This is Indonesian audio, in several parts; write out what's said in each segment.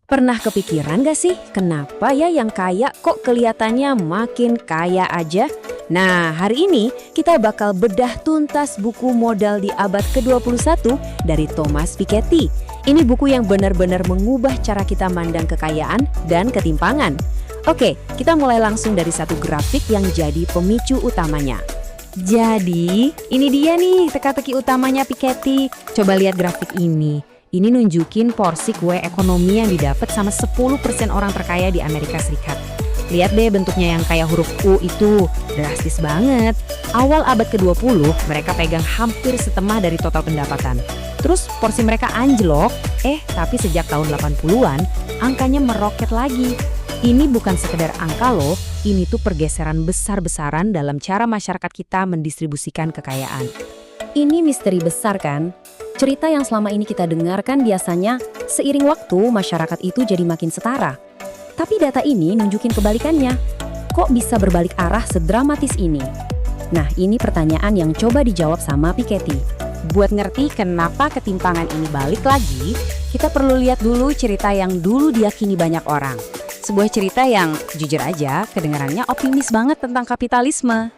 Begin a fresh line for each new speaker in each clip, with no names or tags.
Pernah kepikiran gak sih kenapa ya yang kaya kok kelihatannya makin kaya aja? Nah, hari ini kita bakal bedah tuntas buku modal di abad ke-21 dari Thomas Piketty. Ini buku yang benar-benar mengubah cara kita mandang kekayaan dan ketimpangan. Oke, kita mulai langsung dari satu grafik yang jadi pemicu utamanya. Jadi, ini dia nih teka-teki utamanya Piketty. Coba lihat grafik ini. Ini nunjukin porsi kue ekonomi yang didapat sama 10% orang terkaya di Amerika Serikat. Lihat deh bentuknya yang kayak huruf U itu, drastis banget. Awal abad ke-20, mereka pegang hampir setengah dari total pendapatan. Terus porsi mereka anjlok, tapi sejak tahun 80-an, angkanya meroket lagi. Ini bukan sekedar angka loh, ini tuh pergeseran besar-besaran dalam cara masyarakat kita mendistribusikan kekayaan. Ini misteri besar kan? Cerita yang selama ini kita dengarkan biasanya seiring waktu masyarakat itu jadi makin setara. Tapi data ini nunjukin kebalikannya. Kok bisa berbalik arah sedramatis ini? Nah, ini pertanyaan yang coba dijawab sama Piketty. Buat ngerti kenapa ketimpangan ini balik lagi, kita perlu lihat dulu cerita yang dulu diyakini banyak orang. Sebuah cerita yang jujur aja kedengarannya optimis banget tentang kapitalisme.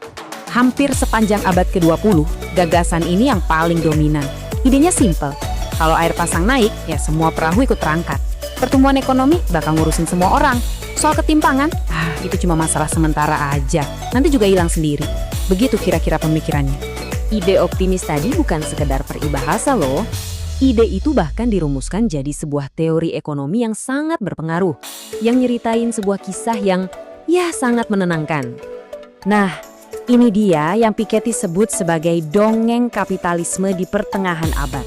Hampir sepanjang abad ke-20, gagasan ini yang paling dominan. Idenya simple, kalau air pasang naik, ya semua perahu ikut terangkat. Pertumbuhan ekonomi bakal ngurusin semua orang. Soal ketimpangan, itu cuma masalah sementara aja, nanti juga hilang sendiri. Begitu kira-kira pemikirannya. Ide optimis tadi bukan sekedar peribahasa loh. Ide itu bahkan dirumuskan jadi sebuah teori ekonomi yang sangat berpengaruh, yang nyeritain sebuah kisah yang sangat menenangkan. Nah, ini dia yang Piketty sebut sebagai dongeng kapitalisme di pertengahan abad.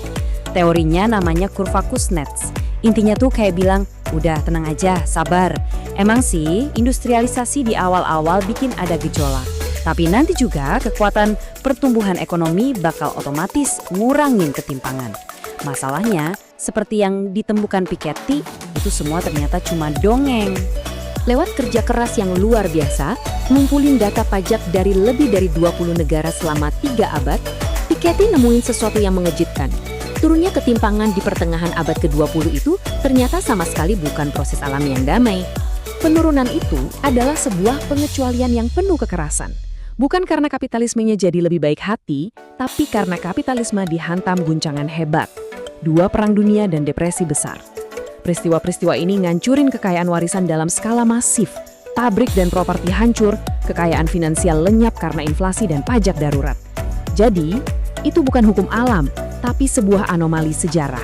Teorinya namanya kurva Kuznets. Intinya tuh kayak bilang, udah tenang aja, sabar. Emang sih industrialisasi di awal-awal bikin ada gejolak. Tapi nanti juga kekuatan pertumbuhan ekonomi bakal otomatis ngurangin ketimpangan. Masalahnya, seperti yang ditemukan Piketty, itu semua ternyata cuma dongeng. Lewat kerja keras yang luar biasa, ngumpulin data pajak dari lebih dari 20 negara selama 3 abad, Piketty nemuin sesuatu yang mengejutkan. Turunnya ketimpangan di pertengahan abad ke-20 itu ternyata sama sekali bukan proses alami yang damai. Penurunan itu adalah sebuah pengecualian yang penuh kekerasan. Bukan karena kapitalismenya jadi lebih baik hati, tapi karena kapitalisme dihantam guncangan hebat. 2 perang dunia dan depresi besar. Peristiwa-peristiwa ini ngancurin kekayaan warisan dalam skala masif. Pabrik dan properti hancur, kekayaan finansial lenyap karena inflasi dan pajak darurat. Jadi, itu bukan hukum alam, tapi sebuah anomali sejarah.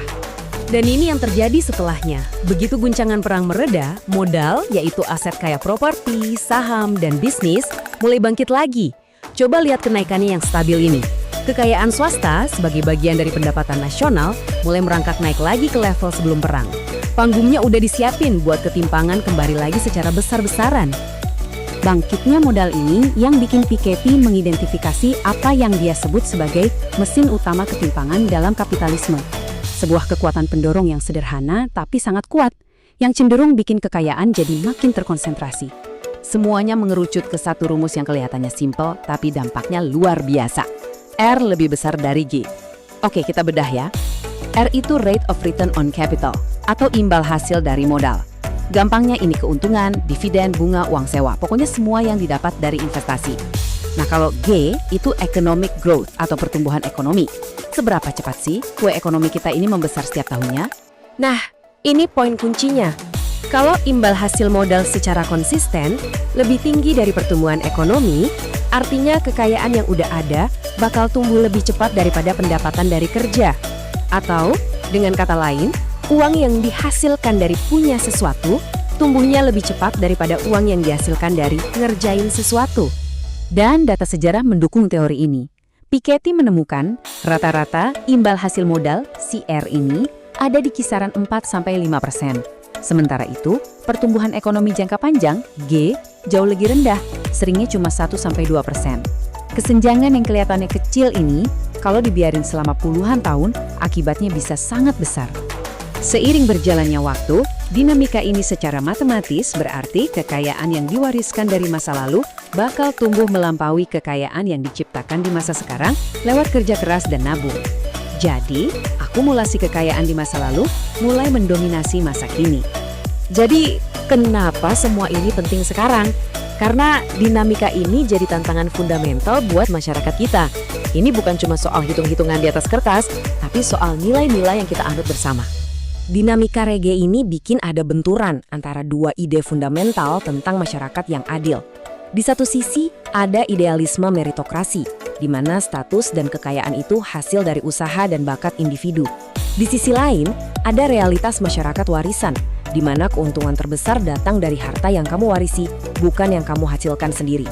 Dan ini yang terjadi setelahnya. Begitu guncangan perang mereda, modal, yaitu aset kayak properti, saham, dan bisnis, mulai bangkit lagi. Coba lihat kenaikannya yang stabil ini. Kekayaan swasta sebagai bagian dari pendapatan nasional mulai merangkak naik lagi ke level sebelum perang. Panggungnya udah disiapin buat ketimpangan kembali lagi secara besar-besaran. Bangkitnya modal ini yang bikin Piketty mengidentifikasi apa yang dia sebut sebagai mesin utama ketimpangan dalam kapitalisme. Sebuah kekuatan pendorong yang sederhana tapi sangat kuat, yang cenderung bikin kekayaan jadi makin terkonsentrasi. Semuanya mengerucut ke satu rumus yang kelihatannya simpel tapi dampaknya luar biasa. R lebih besar dari G. Oke, kita bedah ya. R itu rate of return on capital, atau imbal hasil dari modal. Gampangnya ini keuntungan, dividen, bunga, uang sewa, pokoknya semua yang didapat dari investasi. Nah kalau G itu economic growth atau pertumbuhan ekonomi. Seberapa cepat sih kue ekonomi kita ini membesar setiap tahunnya? Nah, ini poin kuncinya. Kalau imbal hasil modal secara konsisten lebih tinggi dari pertumbuhan ekonomi, artinya kekayaan yang udah ada bakal tumbuh lebih cepat daripada pendapatan dari kerja. Atau, dengan kata lain, uang yang dihasilkan dari punya sesuatu, tumbuhnya lebih cepat daripada uang yang dihasilkan dari ngerjain sesuatu. Dan data sejarah mendukung teori ini. Piketty menemukan rata-rata imbal hasil modal, CR ini, ada di kisaran 4-5%. Sementara itu, pertumbuhan ekonomi jangka panjang, G, jauh lebih rendah, seringnya cuma 1-2%. Kesenjangan yang kelihatannya kecil ini, kalau dibiarin selama puluhan tahun, akibatnya bisa sangat besar. Seiring berjalannya waktu, dinamika ini secara matematis berarti kekayaan yang diwariskan dari masa lalu bakal tumbuh melampaui kekayaan yang diciptakan di masa sekarang lewat kerja keras dan nabung. Jadi, akumulasi kekayaan di masa lalu mulai mendominasi masa kini. Jadi, kenapa semua ini penting sekarang? Karena dinamika ini jadi tantangan fundamental buat masyarakat kita. Ini bukan cuma soal hitung-hitungan di atas kertas, tapi soal nilai-nilai yang kita anut bersama. Dinamika reggae ini bikin ada benturan antara dua ide fundamental tentang masyarakat yang adil. Di satu sisi, ada idealisme meritokrasi, di mana status dan kekayaan itu hasil dari usaha dan bakat individu. Di sisi lain, ada realitas masyarakat warisan, di mana keuntungan terbesar datang dari harta yang kamu warisi, bukan yang kamu hasilkan sendiri.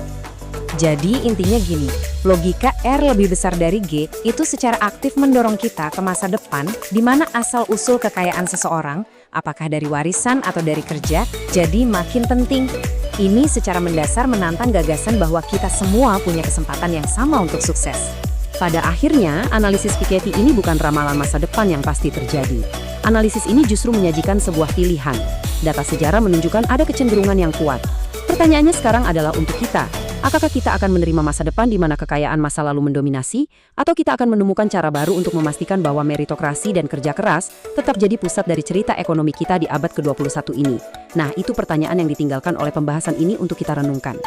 Jadi intinya gini, logika R lebih besar dari G itu secara aktif mendorong kita ke masa depan di mana asal-usul kekayaan seseorang, apakah dari warisan atau dari kerja, jadi makin penting. Ini secara mendasar menantang gagasan bahwa kita semua punya kesempatan yang sama untuk sukses. Pada akhirnya, analisis Piketty ini bukan ramalan masa depan yang pasti terjadi. Analisis ini justru menyajikan sebuah pilihan. Data sejarah menunjukkan ada kecenderungan yang kuat. Pertanyaannya sekarang adalah untuk kita. Apakah kita akan menerima masa depan di mana kekayaan masa lalu mendominasi? Atau kita akan menemukan cara baru untuk memastikan bahwa meritokrasi dan kerja keras tetap jadi pusat dari cerita ekonomi kita di abad ke-21 ini? Nah, itu pertanyaan yang ditinggalkan oleh pembahasan ini untuk kita renungkan.